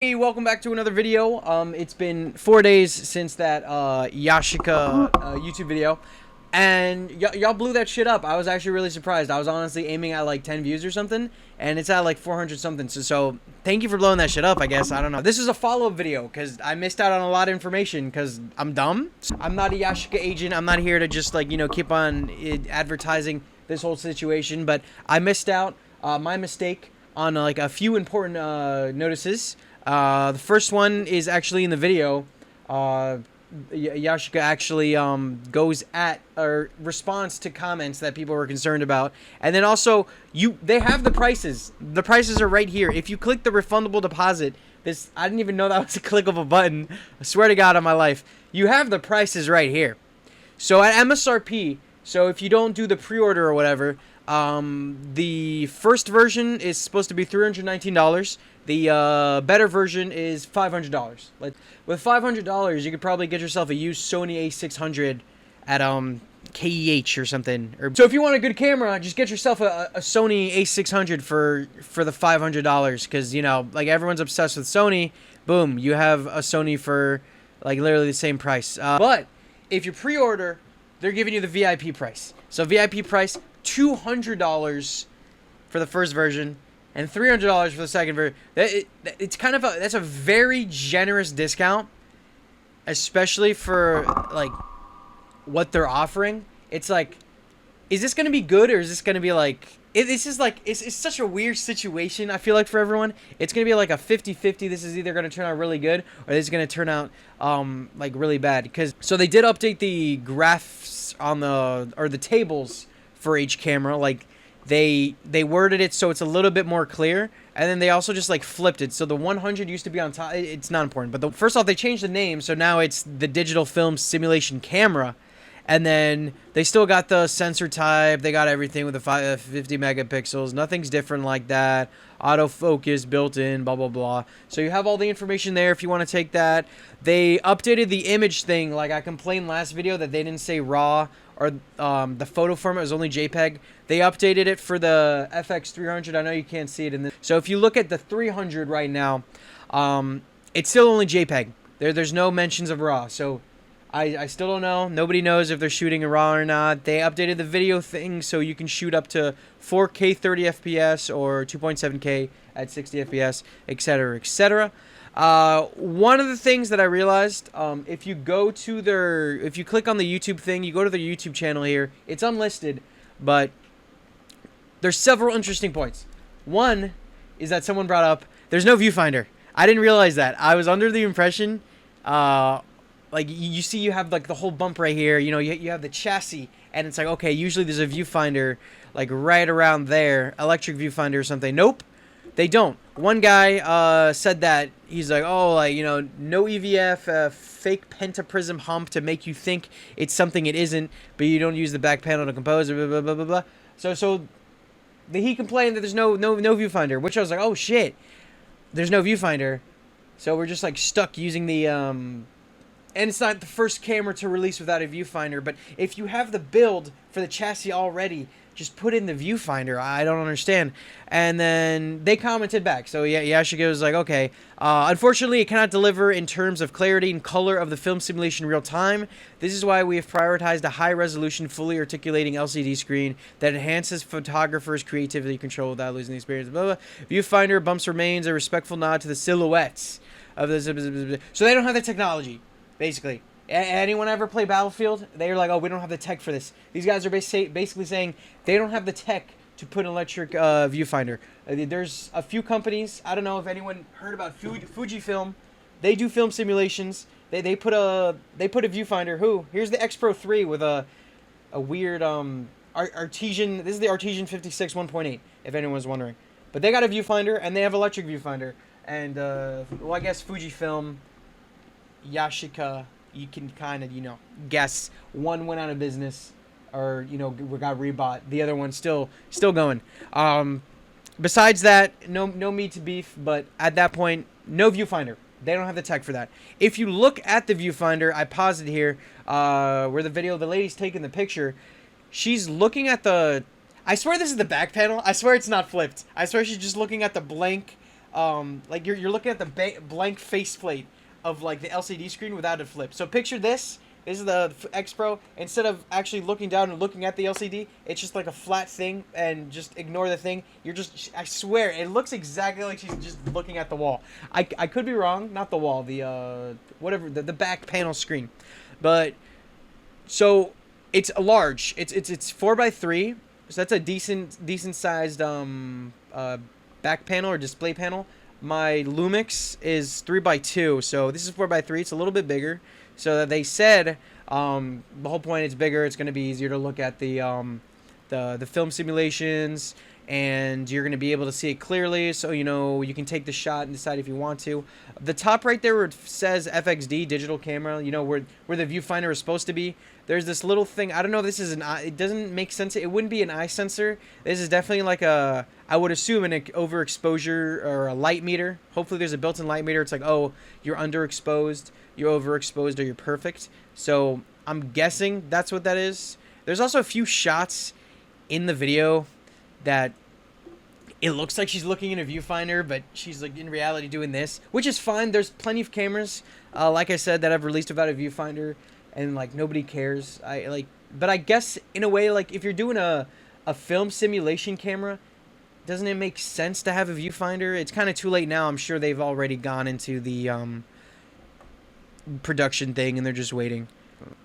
Hey, welcome back to another video. It's been 4 days since that Yashica YouTube video, and y'all blew that shit up. I was actually really surprised. I was honestly aiming at like 10 views or something, and it's at like 400 something. So thank you for blowing that shit up, I guess. I don't know. This is a follow-up video because I missed out on a lot of information because I'm dumb. I'm not a Yashica agent. I'm not here to just like, keep on advertising this whole situation, but I missed out. My mistake on like a few important notices. The first one is actually in the video. Yashica actually goes at or responds to comments that people were concerned about, and then also they have the prices. The prices are right here. If you click the refundable deposit, I didn't even know that was a click of a button. I swear to God on my life, you have the prices right here. So at MSRP, so if you don't do the pre-order or whatever, the first version is supposed to be $319. The better version is $500. Like with $500, you could probably get yourself a used Sony A600 at KEH or something. So if you want a good camera, just get yourself a Sony A600 for the $500, because like everyone's obsessed with Sony. Boom, you have a Sony for like literally the same price. But if you pre-order, they're giving you the VIP price. So VIP price $200 for the first version and $300 for the second version. It's kind of that's a very generous discount, especially for like what they're offering. It's like, is this gonna be good, or is this gonna be like it's just like it's such a weird situation, I feel like, for everyone. It's gonna be like a 50-50. This is either gonna turn out really good or this is gonna turn out like really bad. So they did update the graphs on the tables for each camera. Like they worded it so it's a little bit more clear, and then they also just like flipped it. So the 100 used to be on top. It's not important, but first off, they changed the name, so now it's the digital film simulation camera. And then they still got the sensor type. They got everything with the 50 megapixels. Nothing's different like that. Autofocus built in, blah, blah, blah. So you have all the information there if you want to take that. They updated the image thing. Like I complained last video that they didn't say RAW, or the photo format was only JPEG. They updated it for the FX300. I know you can't see it in this. So if you look at the 300 right now, it's still only JPEG. There's no mentions of RAW. So I still don't know. Nobody knows if they're shooting in RAW or not. They updated the video thing so you can shoot up to 4K 30 FPS or 2.7K at 60 FPS, etc., etc. One of the things that I realized, if you click on the YouTube thing, you go to their YouTube channel here. It's unlisted, but there's several interesting points. One is that someone brought up there's no viewfinder. I didn't realize that. I was under the impression, like you see, you have like the whole bump right here. You have the chassis, and it's like, okay, usually there's a viewfinder like right around there, electric viewfinder or something. Nope, they don't. One guy said that he's like, oh, like no EVF, fake pentaprism hump to make you think it's something it isn't, but you don't use the back panel to compose. Blah blah blah blah blah. So he complained that there's no viewfinder, which I was like, oh shit, there's no viewfinder, so we're just like stuck using the and it's not the first camera to release without a viewfinder, but if you have the build for the chassis already, just put in the viewfinder. I don't understand. And then they commented back. So yeah, Yashicas was like, okay, unfortunately, it cannot deliver in terms of clarity and color of the film simulation real time. This is why we have prioritized a high-resolution, fully articulating LCD screen that enhances photographers' creativity control without losing the experience. Blah, blah. Viewfinder bumps remains a respectful nod to the silhouettes of the... So they don't have the technology. Basically, anyone ever play Battlefield? They're like, oh, we don't have the tech for this. These guys are basically saying they don't have the tech to put an electric viewfinder. There's a few companies. I don't know if anyone heard about Fujifilm. They do film simulations. They put a viewfinder. Here's the X Pro 3 with a weird Artesian. This is the Artesian 56 1.8. If anyone's wondering, but they got a viewfinder and they have electric viewfinder. And well, I guess Fujifilm, Yashica, you can kind of guess. One went out of business, or got rebought. The other one's still going. Besides that, no meat to beef. But at that point, no viewfinder. They don't have the tech for that. If you look at the viewfinder, I paused it here, where the lady's taking the picture. She's looking at the. I swear this is the back panel. I swear it's not flipped. I swear she's just looking at the blank like you're looking at the blank faceplate of like the LCD screen without a flip. So picture this. This is the X Pro. Instead of actually looking down and looking at the LCD, it's just like a flat thing, and just ignore the thing. You're just, I swear, it looks exactly like she's just looking at the wall. I could be wrong. Not the wall. The whatever, the back panel screen. But so it's a large. It's 4x3. So that's a decent sized back panel or display panel. My Lumix is 3x2, so this is 4x3. It's a little bit bigger. So they said the whole point, it's bigger. It's going to be easier to look at the film simulations, and you're going to be able to see it clearly. So you can take the shot and decide if you want to. The top right there where it says FXD digital camera, where the viewfinder is supposed to be. There's this little thing. I don't know if this is an eye. It doesn't make sense. It wouldn't be an eye sensor. This is definitely like I would assume an overexposure or a light meter. Hopefully there's a built-in light meter. It's like, oh, you're underexposed, you're overexposed, or you're perfect. So I'm guessing that's what that is. There's also a few shots in the video that it looks like she's looking in a viewfinder, but she's like in reality doing this, which is fine. There's plenty of cameras, like I said, that I've released without a viewfinder, and like nobody cares. But I guess in a way, like if you're doing a film simulation camera, doesn't it make sense to have a viewfinder? It's kind of too late now. I'm sure they've already gone into the production thing, and they're just waiting.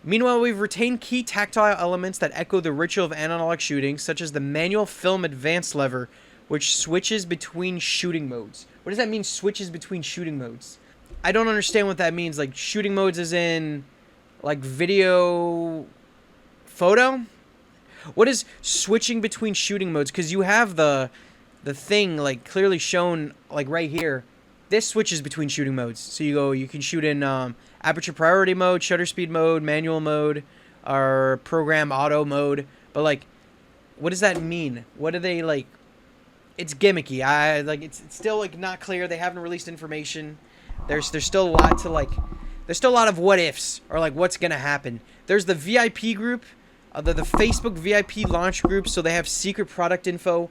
Meanwhile, we've retained key tactile elements that echo the ritual of analog shooting, such as the manual film advance lever, which switches between shooting modes. What does that mean, switches between shooting modes? I don't understand what that means. Like, shooting modes as in, like, video, photo? What is switching between shooting modes? Because you have the thing, like, clearly shown, like, right here. This switches between shooting modes. So you can shoot in aperture priority mode, shutter speed mode, manual mode, or program auto mode. But, like, what does that mean? What do they, like... It's gimmicky. It's still, like, not clear. They haven't released information. There's still a lot to, like... There's still a lot of what ifs, or, like, what's gonna happen. There's the VIP group, the Facebook VIP launch group, so they have secret product info.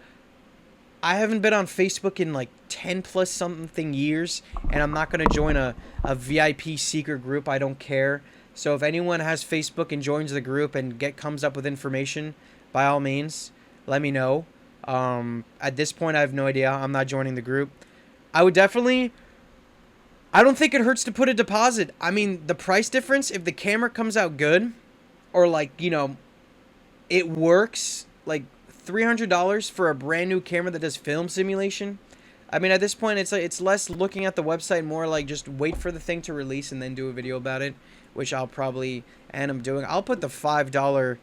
I haven't been on Facebook in, like, 10 plus something years, and I'm not gonna join a VIP secret group. I don't care. So if anyone has Facebook and joins the group and comes up with information, by all means, let me know. At this point, I have no idea. I'm not joining the group. I would definitely... I don't think it hurts to put a deposit. I mean, the price difference, if the camera comes out good, or, like, it works, like, $300 for a brand new camera that does film simulation. I mean, at this point, it's less looking at the website, more like just wait for the thing to release and then do a video about it, which I'll probably end up doing. I'll put the $5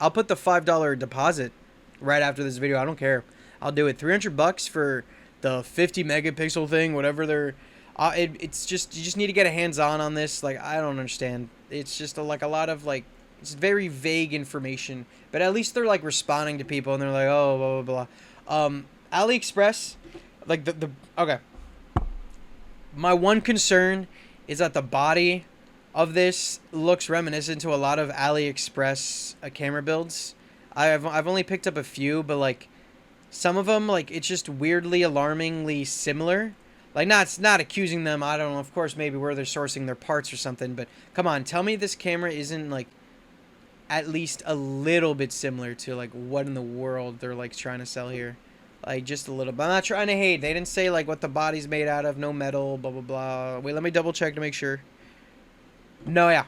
I'll put the $5 deposit right after this video. I don't care. I'll do it. $300 for the 50 megapixel thing, whatever they're... it's just, you just need to get a hands-on this. Like, I don't understand. It's just a lot of, like, it's very vague information. But at least they're, like, responding to people, and they're like, oh, blah, blah, blah. AliExpress, like, okay. My one concern is that the body of this looks reminiscent to a lot of AliExpress camera builds. I've only picked up a few, but, like, some of them, like, it's just weirdly, alarmingly similar. Like, not accusing them, I don't know, of course, maybe where they're sourcing their parts or something, but come on, tell me this camera isn't, like, at least a little bit similar to, like, what in the world they're, like, trying to sell here. Like, just a little. But I'm not trying to hate. They didn't say, like, what the body's made out of, no metal, blah, blah, blah. Wait, let me double check to make sure. No, yeah.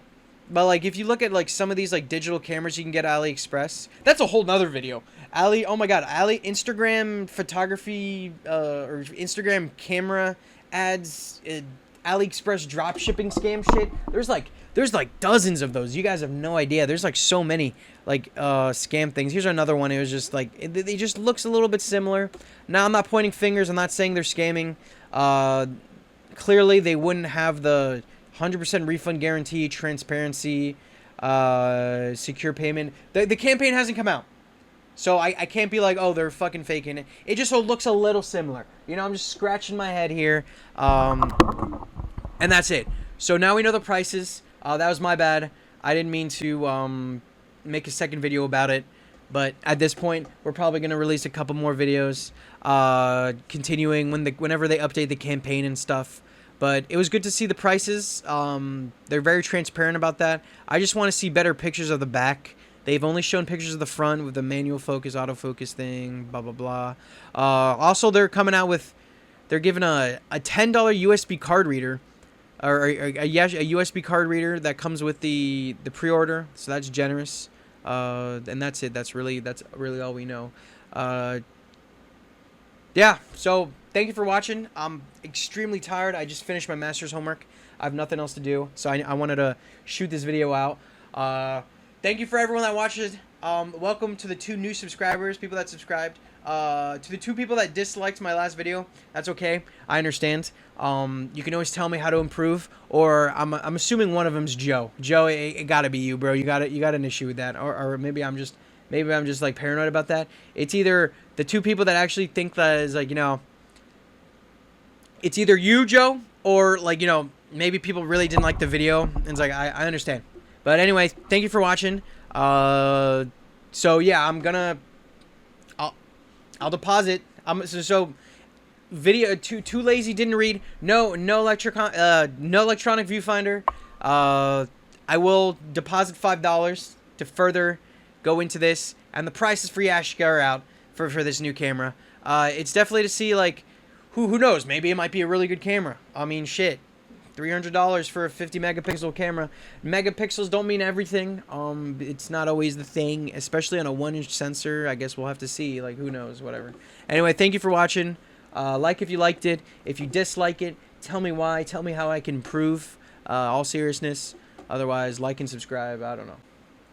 But, like, if you look at, like, some of these, like, digital cameras you can get at AliExpress, that's a whole nother video. Oh my god, Instagram photography, or Instagram camera ads, AliExpress drop shipping scam shit. There's like dozens of those. You guys have no idea. There's, like, so many, like, scam things. Here's another one. It was just, like, it just looks a little bit similar. Now, I'm not pointing fingers. I'm not saying they're scamming. Clearly, they wouldn't have the 100% refund guarantee, transparency, secure payment. The campaign hasn't come out. So I can't be like, oh, they're fucking faking it. It just looks a little similar. I'm just scratching my head here. And that's it. So now we know the prices. That was my bad. I didn't mean to make a second video about it. But at this point, we're probably going to release a couple more videos, continuing whenever they update the campaign and stuff. But it was good to see the prices. They're very transparent about that. I just want to see better pictures of the back. They've only shown pictures of the front with the manual focus, autofocus thing, blah, blah, blah. Also, they're coming out with, they're giving a $10 USB card reader, or a USB card reader that comes with the pre-order. So that's generous. And that's it. That's really all we know. Yeah, so thank you for watching. I'm extremely tired. I just finished my master's homework. I have nothing else to do, so I wanted to shoot this video out. Thank you for everyone that watched it. Welcome to the 2 new subscribers, people that subscribed. To the 2 people that disliked my last video, that's okay. I understand. You can always tell me how to improve, or I'm assuming one of them's Joe. Joe, it gotta be you, bro. You got an issue with that, or maybe I'm just like paranoid about that. It's either the 2 people that actually think that is like, you know, it's either you, Joe, or like, you know, maybe people really didn't like the video, and it's like I understand. But anyway, thank you for watching. So yeah, I'll deposit. So video too lazy, didn't read. No electronic viewfinder. I will deposit $5 to further go into this, and the prices for Yashica are out for this new camera. It's definitely to see, like, who knows, maybe it might be a really good camera. I mean, shit, $300 for a 50 megapixel camera. Megapixels don't mean everything. It's not always the thing, especially on a 1-inch sensor. I guess we'll have to see, like, who knows, whatever. Anyway, thank you for watching. Like if you liked it. If you dislike it, tell me why. Tell me how I can improve. All seriousness. Otherwise, like and subscribe. I don't know.